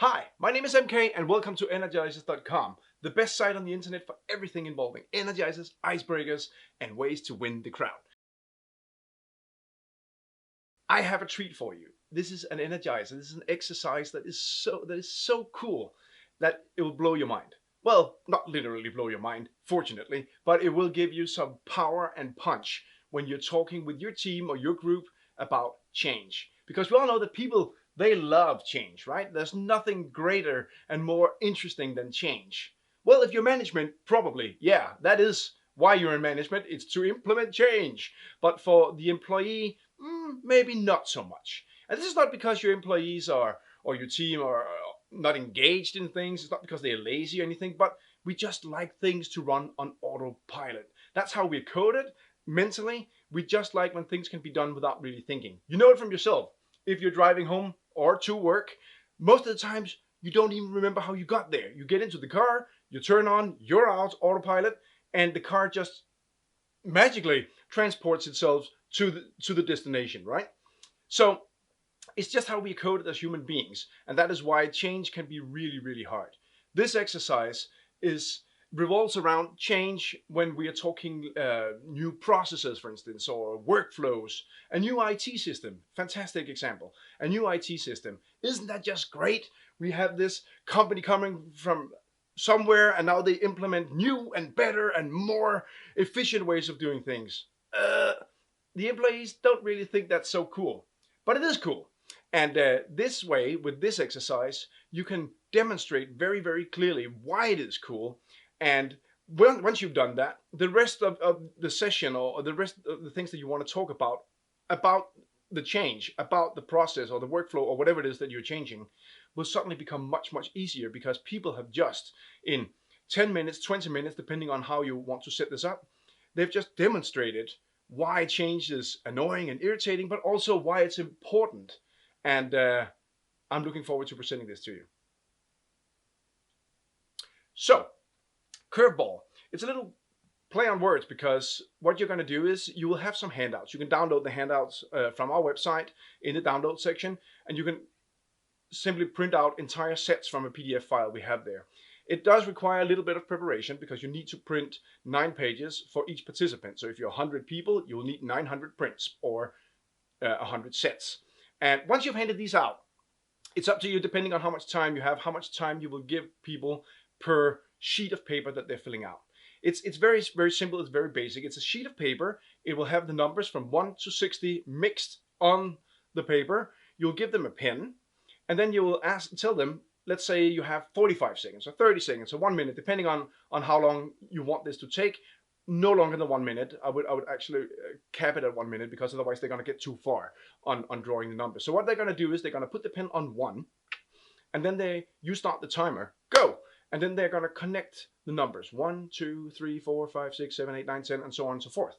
Hi, my name is MK and welcome to energizers.com, the best site on the internet for everything involving energizers, icebreakers, and ways to win the crowd. I have a treat for you. This is an energizer. This is an exercise that is so cool that it will blow your mind. Well, not literally blow your mind, fortunately, but it will give you some power and punch when you're talking with your team or your group about change. Because we all know that people, they love change, right? There's nothing greater and more interesting than change. Well, if you're management, probably, yeah, that is why you're in management. It's to implement change. But for the employee, maybe not so much. And this is not because your employees are or your team are not engaged in things. It's not because they're lazy or anything, but we just like things to run on autopilot. That's how we're coded mentally. We just like when things can be done without really thinking. You know it from yourself. If you're driving home or to work, most of the times you don't even remember how you got there. You get into the car, you turn on, you're out autopilot, and the car just magically transports itself to the destination, right? So it's just how we are coded as human beings, and that is why change can be really hard. This exercise is revolves around change when we are talking new processes, for instance, or workflows. A new IT system, fantastic example. A new IT system, isn't that just great? We have this company coming from somewhere, and now they implement new and better and more efficient ways of doing things. The employees don't really think that's so cool, but it is cool. And this way, with this exercise, you can demonstrate very clearly why it is cool. And once you've done that, the rest of the session or the rest of the things that you want to talk about the change, about the process or the workflow or whatever it is that you're changing, will suddenly become much easier because people have just, in 10 minutes, 20 minutes, depending on how you want to set this up, they've just demonstrated why change is annoying and irritating, but also why it's important. And I'm looking forward to presenting this to you. So, curveball. It's a little play on words because what you're going to do is you will have some handouts. You can download the handouts from our website in the download section, and you can simply print out entire sets from a PDF file we have there. It does require a little bit of preparation because you need to print 9 pages for each participant. So if you're 100 people, you will need 900 prints or 100 sets. And once you've handed these out, it's up to you depending on how much time you have, how much time you will give people per sheet of paper that they're filling out. It's very simple, it's very basic. It's a sheet of paper. It will have the numbers from 1 to 60 mixed on the paper. You'll give them a pen, and then you will tell them, let's say you have 45 seconds or 30 seconds or 1 minute, depending on how long you want this to take. No longer than 1 minute. I would actually cap it at 1 minute because otherwise they're going to get too far on drawing the numbers. So what they're going to do is they're going to put the pen on 1, and then you start the timer, go, and then they're going to connect the numbers 1, 2, 3, 4, 5, 6, 7, 8, 9, 10, and so on and so forth.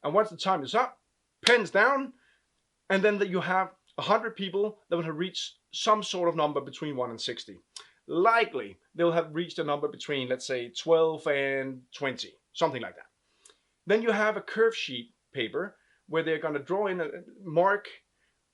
And once the time is up, pens down, and then you have 100 people that will have reached some sort of number between 1 and 60. Likely they'll have reached a number between, let's say, 12 and 20, something like that. Then you have a curve sheet paper where they're going to draw in a mark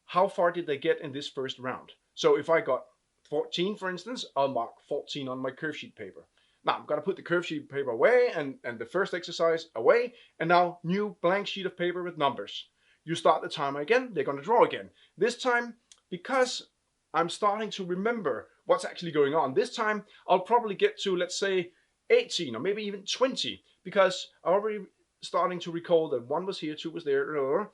how far did they get in this first round. So if I got 14, for instance, I'll mark 14 on my curve sheet paper. Now I'm going to put the curve sheet paper away and the first exercise away, and now new blank sheet of paper with numbers. You start the timer again, they're going to draw again. This time, because I'm starting to remember what's actually going on, this time I'll probably get to, let's say, 18 or maybe even 20, because I'm already starting to recall that 1 was here, 2 was there,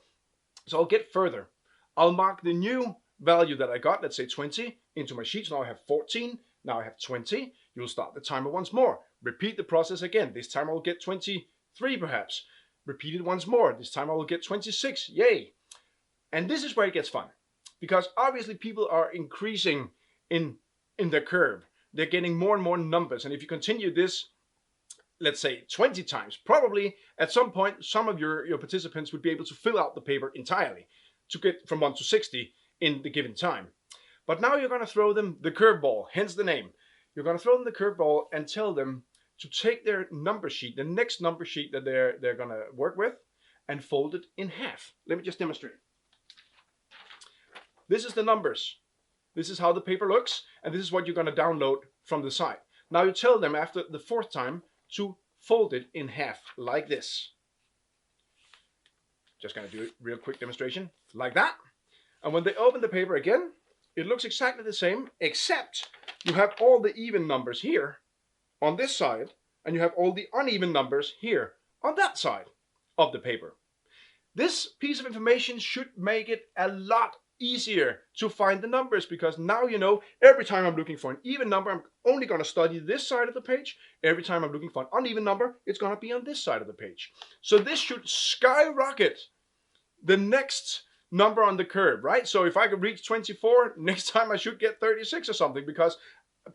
so I'll get further. I'll mark the new value that I got, let's say 20, into my sheet. So now I have 14, now I have 20. You'll start the timer once more. Repeat the process again. This time I'll get 23 perhaps. Repeat it once more. This time I will get 26. Yay! And this is where it gets fun, because obviously people are increasing in their curve. They're getting more and more numbers, and if you continue this, let's say 20 times, probably at some point some of your participants would be able to fill out the paper entirely to get from 1 to 60 in the given time. But now you're going to throw them the curveball, hence the name. You're going to throw them the curveball and tell them to take their number sheet, the next number sheet that they're going to work with, and fold it in half. Let me just demonstrate. This is the numbers. This is how the paper looks, and this is what you're going to download from the site. Now you tell them after the 4th time to fold it in half like this. Just going to do a real quick demonstration like that. And when they open the paper again, it looks exactly the same, except you have all the even numbers here on this side, and you have all the uneven numbers here on that side of the paper. This piece of information should make it a lot easier to find the numbers, because now you know every time I'm looking for an even number, I'm only going to study this side of the page. Every time I'm looking for an uneven number, it's going to be on this side of the page. So this should skyrocket the next number on the curve, right? So if I could reach 24, next time I should get 36 or something, because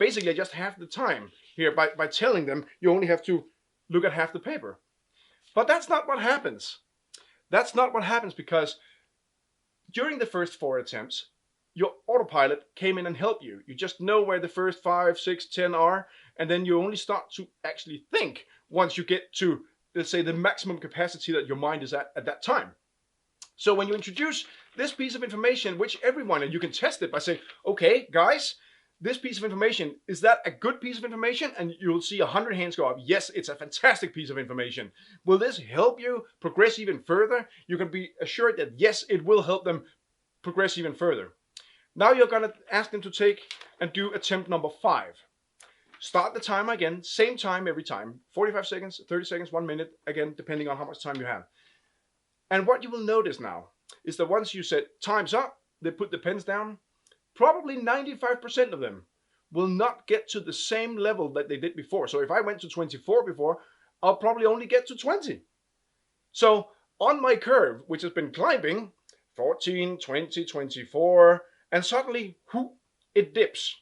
basically I just half the time here by telling them you only have to look at half the paper. But that's not what happens. That's not what happens, because during the first 4 attempts, your autopilot came in and helped you. You just know where the first 5, 6, 10 are, and then you only start to actually think once you get to, let's say, the maximum capacity that your mind is at that time. So when you introduce this piece of information, which everyone, and you can test it by saying, okay, guys, this piece of information, is that a good piece of information? And you'll see 100 hands go up. Yes, it's a fantastic piece of information. Will this help you progress even further? You can be assured that yes, it will help them progress even further. Now you're going to ask them to take and do attempt number 5. Start the timer again, same time every time, 45 seconds, 30 seconds, 1 minute, again, depending on how much time you have. And what you will notice now is that once you said time's up, they put the pens down, probably 95% of them will not get to the same level that they did before. So if I went to 24 before, I'll probably only get to 20. So on my curve, which has been climbing, 14, 20, 24, and suddenly, whoop, it dips.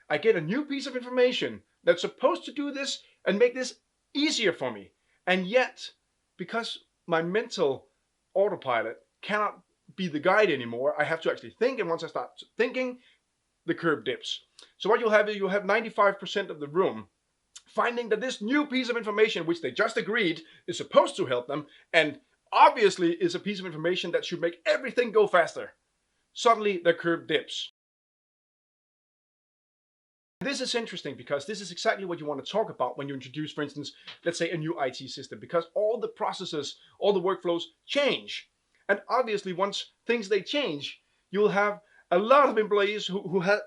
I get a new piece of information that's supposed to do this and make this easier for me. And yet, because my mental autopilot cannot be the guide anymore, I have to actually think, and once I start thinking, the curve dips. So what you'll have is you'll have 95% of the room finding that this new piece of information, which they just agreed is supposed to help them, and obviously is a piece of information that should make everything go faster. Suddenly the curve dips. This is interesting because this is exactly what you want to talk about when you introduce, for instance, let's say a new IT system, because all the processes, all the workflows change. And obviously once things they change, you'll have a lot of employees who have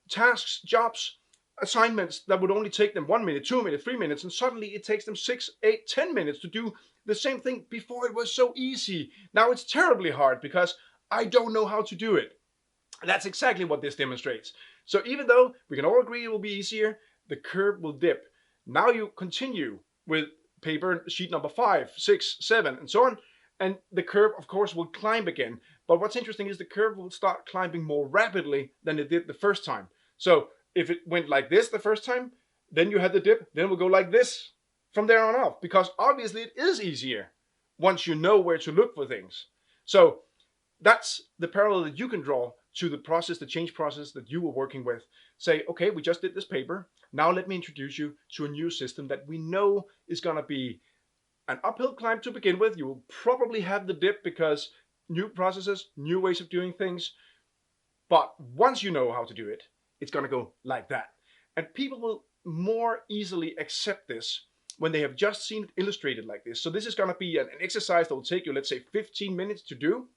tasks, jobs, assignments that would only take them 1 minute, 2 minutes, 3 minutes, and suddenly it takes them 6, 8, 10 minutes to do the same thing. Before it was so easy. Now it's terribly hard because I don't know how to do it. And that's exactly what this demonstrates. So even though we can all agree it will be easier, the curve will dip. Now you continue with paper sheet number 5, 6, 7, and so on. And the curve, of course, will climb again. But what's interesting is the curve will start climbing more rapidly than it did the first time. So if it went like this the first time, then you had the dip, then it will go like this from there on out. Because obviously it is easier once you know where to look for things. So that's the parallel that you can draw to the process, the change process that you were working with. Say, okay, we just did this paper. Now let me introduce you to a new system that we know is going to be an uphill climb to begin with. You will probably have the dip because new processes, new ways of doing things. But once you know how to do it, it's going to go like that. And people will more easily accept this when they have just seen it illustrated like this. So this is going to be an exercise that will take you, let's say, 15 minutes to do.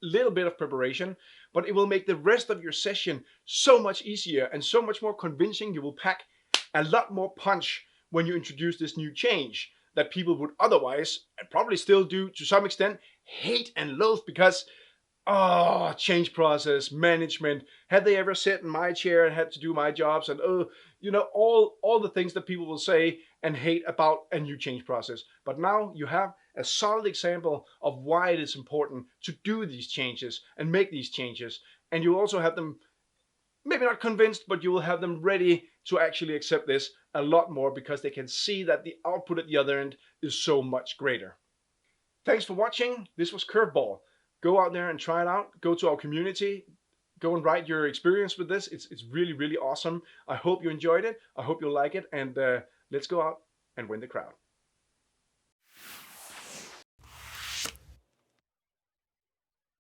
Little bit of preparation, but it will make the rest of your session so much easier and so much more convincing. You will pack a lot more punch when you introduce this new change that people would otherwise, and probably still do to some extent, hate and loathe because, oh, change process, management, had they ever sat in my chair and had to do my jobs, and you know, all the things that people will say and hate about a new change process. But now you have a solid example of why it is important to do these changes and make these changes. And you also have them, maybe not convinced, but you will have them ready to actually accept this a lot more because they can see that the output at the other end is so much greater. Thanks for watching. This was Curveball. Go out there and try it out. Go to our community. Go and write your experience with this. It's really, really awesome. I hope you enjoyed it. I hope you'll like it. And let's go out and win the crowd.